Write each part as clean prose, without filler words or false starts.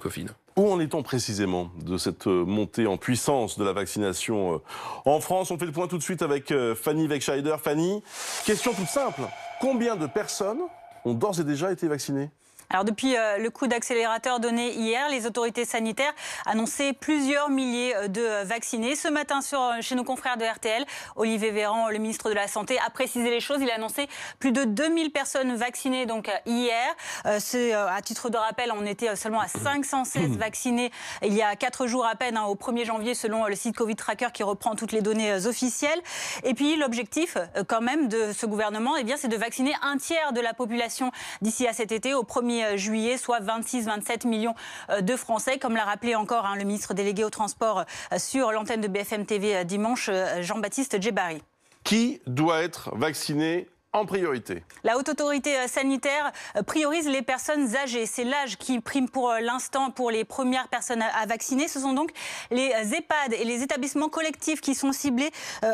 Covid. Où en est-on précisément de cette montée en puissance de la vaccination en France? On fait le point tout de suite avec Fanny Wegscheider. Fanny, question toute simple. Combien de personnes ont d'ores et déjà été vaccinées? Alors depuis le coup d'accélérateur donné hier, les autorités sanitaires annonçaient plusieurs milliers de vaccinés. Ce matin, chez nos confrères de RTL, Olivier Véran, le ministre de la Santé, a précisé les choses. Il a annoncé plus de 2000 personnes vaccinées donc hier. À titre de rappel, on était seulement à 516 vaccinés il y a 4 jours à peine, au 1er janvier, selon le site Covid Tracker qui reprend toutes les données officielles. Et puis l'objectif quand même de ce gouvernement, c'est de vacciner un tiers de la population d'ici à cet été, au 1er juillet, soit 26-27 millions de Français, comme l'a rappelé encore le ministre délégué au transport sur l'antenne de BFM TV dimanche, Jean-Baptiste Djebbari. Qui doit être vacciné en priorité? La haute autorité sanitaire priorise les personnes âgées. C'est l'âge qui prime pour l'instant pour les premières personnes à vacciner. Ce sont donc les EHPAD et les établissements collectifs qui sont ciblés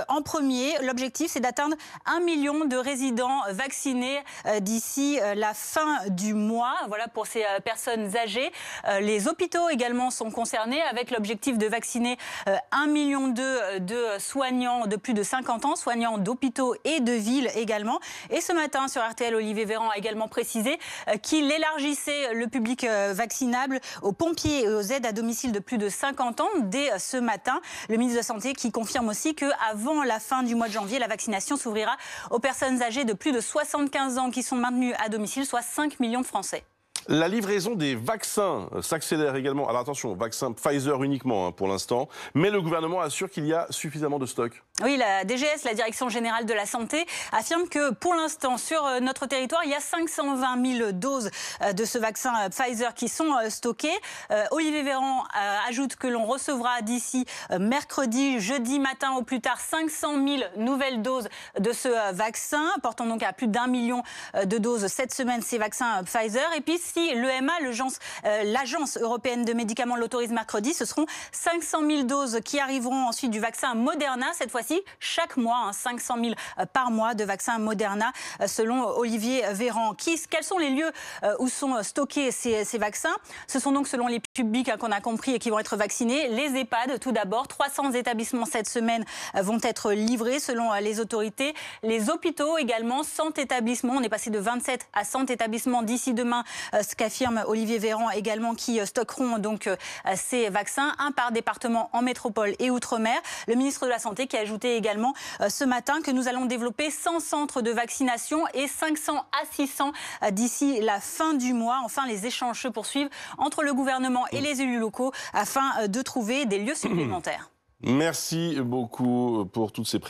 en premier. L'objectif, c'est d'atteindre 1 million de résidents vaccinés d'ici la fin du mois. Voilà pour ces personnes âgées. Les hôpitaux également sont concernés avec l'objectif de vacciner 1,2 million de soignants de plus de 50 ans, soignants d'hôpitaux et de villes également. Et ce matin, sur RTL, Olivier Véran a également précisé qu'il élargissait le public vaccinable aux pompiers et aux aides à domicile de plus de 50 ans dès ce matin. Le ministre de la Santé qui confirme aussi qu'avant la fin du mois de janvier, la vaccination s'ouvrira aux personnes âgées de plus de 75 ans qui sont maintenues à domicile, soit 5 millions de Français. La livraison des vaccins s'accélère également. Alors attention, vaccin Pfizer uniquement pour l'instant, mais le gouvernement assure qu'il y a suffisamment de stock. Oui, la DGS, la Direction Générale de la Santé, affirme que pour l'instant, sur notre territoire, il y a 520 000 doses de ce vaccin Pfizer qui sont stockées. Olivier Véran ajoute que l'on recevra d'ici mercredi, jeudi matin au plus tard, 500 000 nouvelles doses de ce vaccin, portant donc à plus d'1 million de doses cette semaine ces vaccins Pfizer. Et puis si l'EMA, l'Agence européenne de médicaments, l'autorise mercredi, ce seront 500 000 doses qui arriveront ensuite du vaccin Moderna, cette fois-ci chaque mois, 500 000 par mois de vaccins Moderna, selon Olivier Véran. Quels sont les lieux où sont stockés ces vaccins? Ce sont donc, selon les publics qu'on a compris et qui vont être vaccinés, les EHPAD tout d'abord. 300 établissements cette semaine vont être livrés selon les autorités. Les hôpitaux également, 100 établissements. On est passé de 27 à 100 établissements d'ici demain, ce qu'affirme Olivier Véran également, qui stockeront donc ces vaccins, un par département en métropole et outre-mer. Le ministre de la Santé qui a ajouté également ce matin que nous allons développer 100 centres de vaccination et 500 à 600 d'ici la fin du mois. Enfin, les échanges se poursuivent entre le gouvernement et les élus locaux afin de trouver des lieux supplémentaires. Merci beaucoup pour toutes ces précisions.